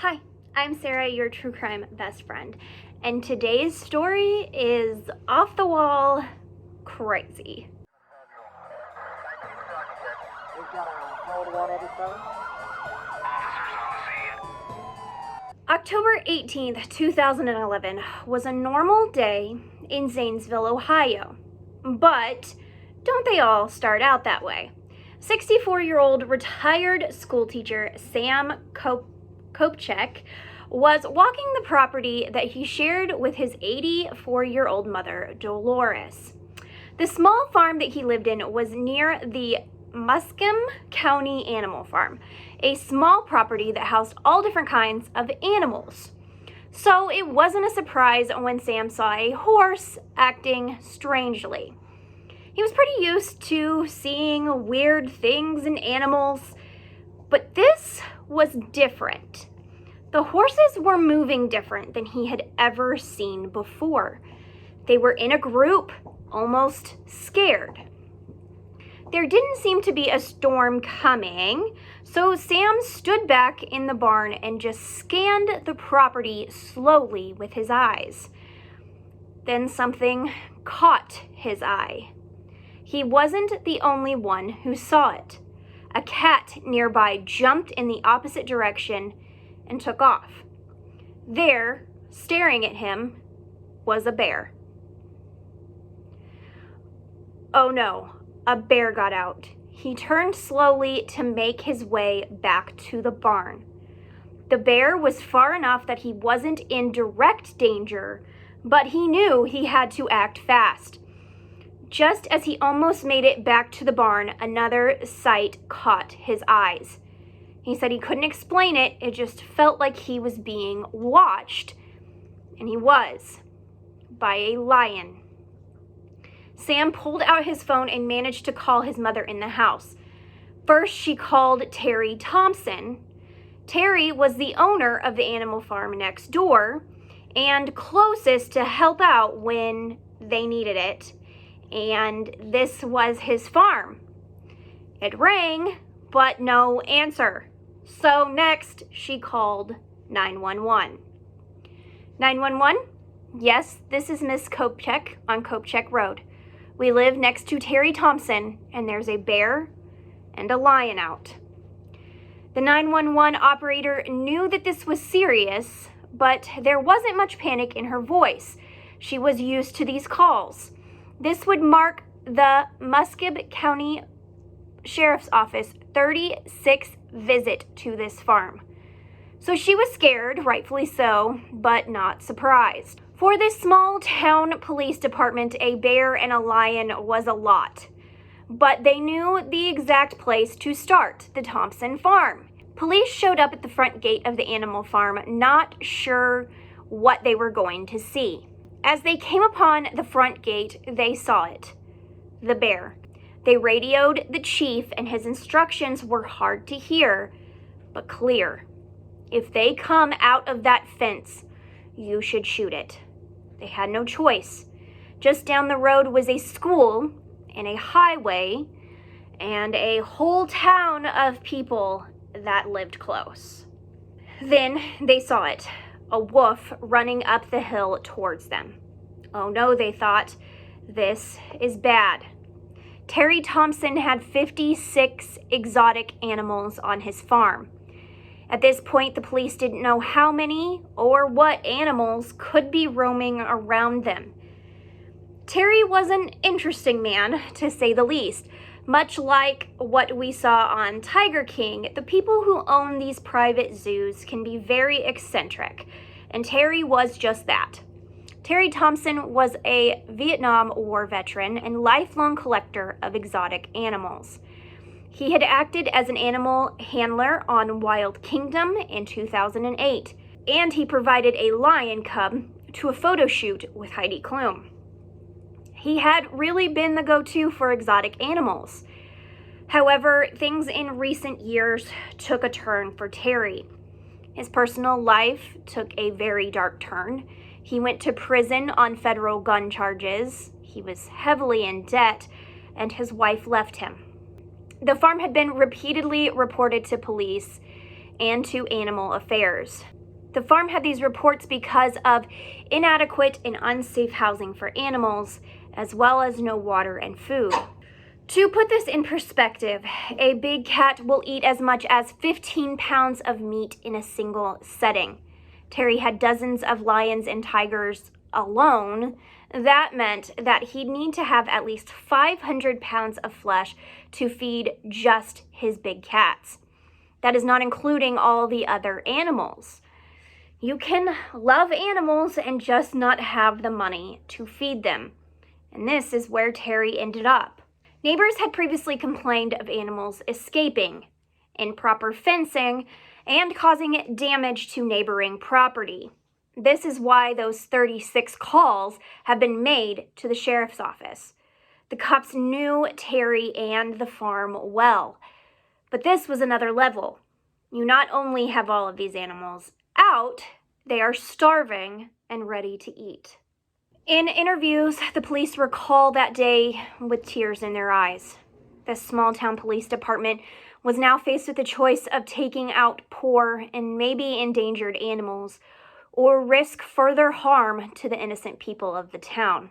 Hi, I'm Sarah, your true crime best friend, and today's story is off the wall crazy. October 18th, 2011 was a normal day in Zanesville, Ohio. But don't they all start out that way? 64-year-old retired schoolteacher Sam Kopchek was walking the property that he shared with his 84-year-old mother, Dolores. The small farm that he lived in was near the Muscatine County Animal Farm, a small property that housed all different kinds of animals. So it wasn't a surprise when Sam saw a horse acting strangely. He was pretty used to seeing weird things in animals, but this was different. The horses were moving different than he had ever seen before. They were in a group, almost scared. There didn't seem to be a storm coming, so Sam stood back in the barn and just scanned the property slowly with his eyes. Then something caught his eye. He wasn't the only one who saw it. A cat nearby jumped in the opposite direction and took off. There, staring at him, was a bear. Oh no, a bear got out. He turned slowly to make his way back to the barn. The bear was far enough that he wasn't in direct danger, but he knew he had to act fast. Just as he almost made it back to the barn, another sight caught his eyes. He said he couldn't explain it, it just felt like he was being watched. And he was, by a lion. Sam pulled out his phone and managed to call his mother in the house. First, she called Terry Thompson. Terry was the owner of the animal farm next door and closest to help out when they needed it. And this was his farm. It rang, but no answer. So next, she called 911. 911? Yes, this is Miss Kopchek on Kopchek Road. We live next to Terry Thompson, and there's a bear and a lion out. The 911 operator knew that this was serious, but there wasn't much panic in her voice. She was used to these calls. This would mark the Muscatine County Sheriff's Office 36th visit to this farm. So she was scared, rightfully so, but not surprised. For this small town police department, a bear and a lion was a lot. But they knew the exact place to start, the Thompson farm. Police showed up at the front gate of the animal farm, not sure what they were going to see. As they came upon the front gate, they saw it, the bear. They radioed the chief, and his instructions were hard to hear, but clear. If they come out of that fence, you should shoot it. They had no choice. Just down the road was a school and a highway and a whole town of people that lived close. Then they saw it, a wolf running up the hill towards them. Oh no, they thought, this is bad. Terry Thompson had 56 exotic animals on his farm. At this point, the police didn't know how many or what animals could be roaming around them. Terry was an interesting man, to say the least. Much like what we saw on Tiger King, the people who own these private zoos can be very eccentric, and Terry was just that. Terry Thompson was a Vietnam War veteran and lifelong collector of exotic animals. He had acted as an animal handler on Wild Kingdom in 2008, and he provided a lion cub to a photo shoot with Heidi Klum. He had really been the go-to for exotic animals. However, things in recent years took a turn for Terry. His personal life took a very dark turn. He went to prison on federal gun charges. He was heavily in debt, and his wife left him. The farm had been repeatedly reported to police, and to Animal Affairs. The farm had these reports because of inadequate and unsafe housing for animals, as well as no water and food. To put this in perspective, a big cat will eat as much as 15 pounds of meat in a single setting. Terry had dozens of lions and tigers alone. That meant that he'd need to have at least 500 pounds of flesh to feed just his big cats. That is not including all the other animals. You can love animals and just not have the money to feed them. And this is where Terry ended up. Neighbors had previously complained of animals escaping, improper fencing, and causing damage to neighboring property. This is why those 36 calls have been made to the sheriff's office. The cops knew Terry and the farm well. But this was another level. You not only have all of these animals out, they are starving and ready to eat. In interviews, the police recall that day with tears in their eyes. The small-town police department was now faced with the choice of taking out poor and maybe endangered animals or risk further harm to the innocent people of the town.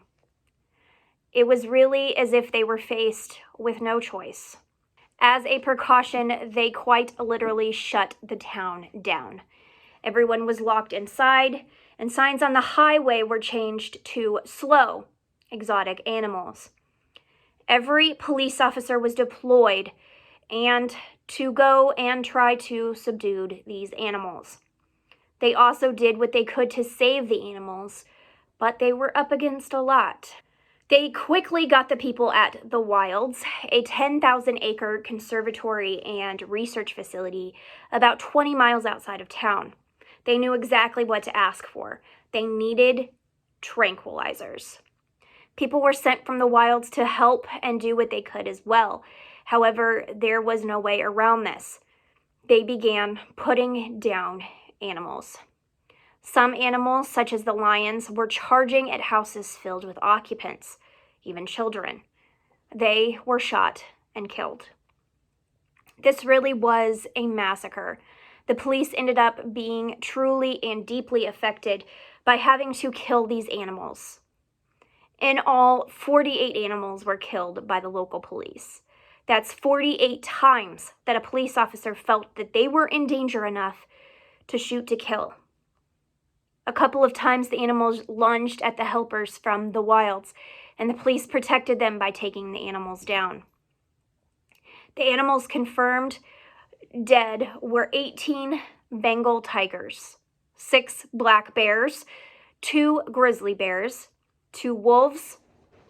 It was really as if they were faced with no choice. As a precaution, they quite literally shut the town down. Everyone was locked inside, and signs on the highway were changed to slow, exotic animals. Every police officer was deployed and to go and try to subdue these animals. They also did what they could to save the animals, but they were up against a lot. They quickly got the people at the Wilds, a 10,000-acre conservatory and research facility about 20 miles outside of town. They knew exactly what to ask for. They needed tranquilizers. People were sent from the Wilds to help and do what they could as well. However, there was no way around this. They began putting down animals. Some animals, such as the lions, were charging at houses filled with occupants, even children. They were shot and killed. This really was a massacre. The police ended up being truly and deeply affected by having to kill these animals. In all, 48 animals were killed by the local police. That's 48 times that a police officer felt that they were in danger enough to shoot to kill. A couple of times the animals lunged at the helpers from the Wilds, and the police protected them by taking the animals down. The animals confirmed dead were 18 Bengal tigers, 6 black bears, 2 grizzly bears, 2 wolves,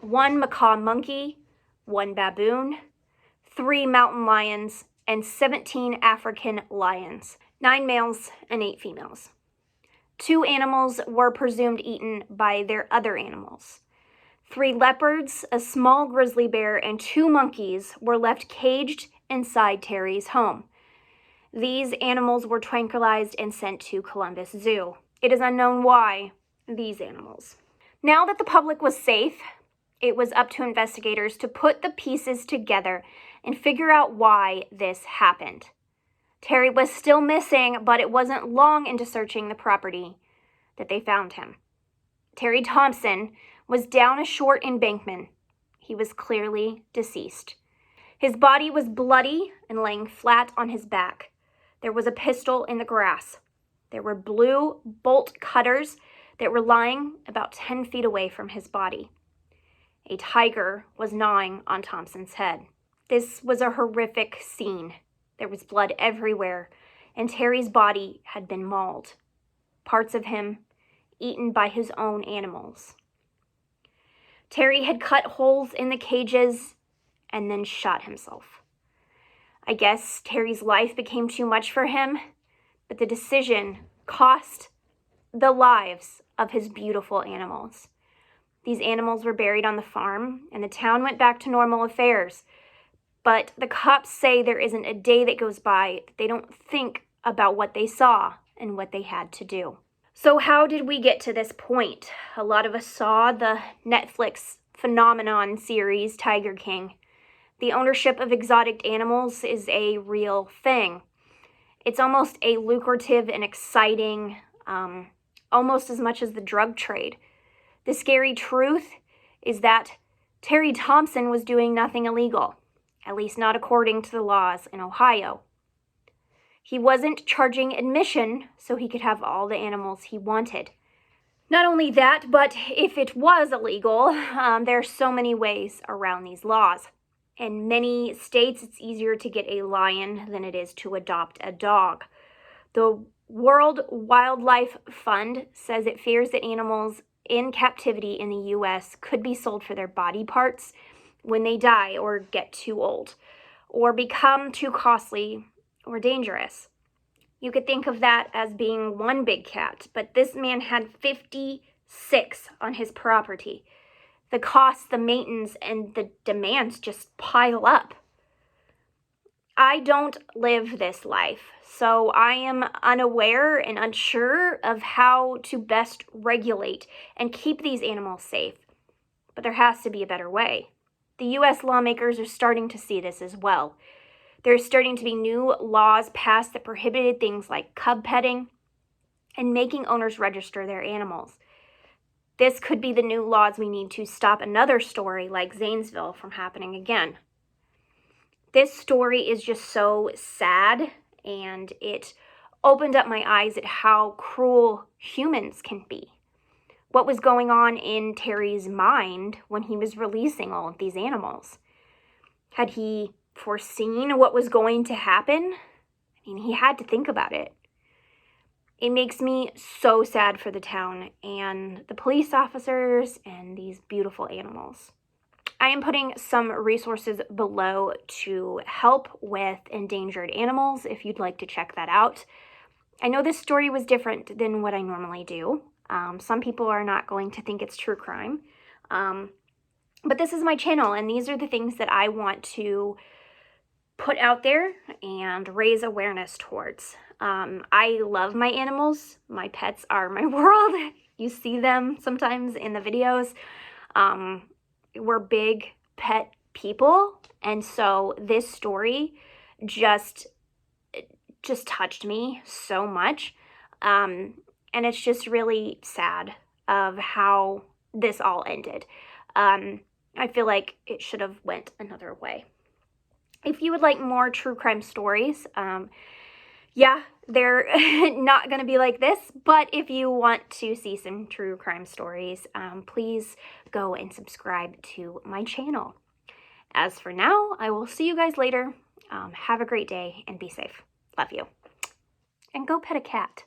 1 macaw monkey, 1 baboon, 3 mountain lions, and 17 African lions, 9 males and 8 females. 2 animals were presumed eaten by their other animals. 3 leopards, a small grizzly bear, and 2 monkeys were left caged inside Terry's home. These animals were tranquilized and sent to Columbus Zoo. It is unknown why these animals. Now that the public was safe, it was up to investigators to put the pieces together and figure out why this happened. Terry was still missing, but it wasn't long into searching the property that they found him. Terry Thompson was down a short embankment. He was clearly deceased. His body was bloody and laying flat on his back. There was a pistol in the grass. There were blue bolt cutters that were lying about 10 feet away from his body. A tiger was gnawing on Thompson's head. This was a horrific scene. There was blood everywhere, and Terry's body had been mauled. Parts of him eaten by his own animals. Terry had cut holes in the cages and then shot himself. I guess Terry's life became too much for him, but the decision cost the lives of his beautiful animals. These animals were buried on the farm, and the town went back to normal affairs. But the cops say there isn't a day that goes by that they don't think about what they saw and what they had to do. So how did we get to this point? A lot of us saw the Netflix phenomenon series Tiger King. The ownership of exotic animals is a real thing. It's almost a lucrative and exciting, almost as much as the drug trade. The scary truth is that Terry Thompson was doing nothing illegal, at least not according to the laws in Ohio. He wasn't charging admission so he could have all the animals he wanted. Not only that, but if it was illegal, there are so many ways around these laws. In many states, it's easier to get a lion than it is to adopt a dog. The World Wildlife Fund says it fears that animals in captivity in the U.S. could be sold for their body parts when they die or get too old, or become too costly or dangerous. You could think of that as being one big cat, but this man had 56 on his property. The costs, the maintenance, and the demands just pile up. I don't live this life, so I am unaware and unsure of how to best regulate and keep these animals safe. But there has to be a better way. The U.S. lawmakers are starting to see this as well. There's starting to be new laws passed that prohibited things like cub petting and making owners register their animals. This could be the new laws we need to stop another story like Zanesville from happening again. This story is just so sad, and it opened up my eyes at how cruel humans can be. What was going on in Terry's mind when he was releasing all of these animals? Had he foreseen what was going to happen? I mean, he had to think about it. It makes me so sad for the town and the police officers and these beautiful animals. I am putting some resources below to help with endangered animals if you'd like to check that out. I know this story was different than what I normally do. Some people are not going to think it's true crime. But this is my channel, and these are the things that I want to put out there and raise awareness towards. I love my animals. My pets are my world. You see them sometimes in the videos. We're big pet people, and so this story just touched me so much. And it's just really sad of how this all ended. I feel like it should have went another way. If you would like more true crime stories, yeah, they're not going to be like this, but if you want to see some true crime stories, please go and subscribe to my channel. As for now, I will see you guys later. Have a great day and be safe. Love you. And go pet a cat.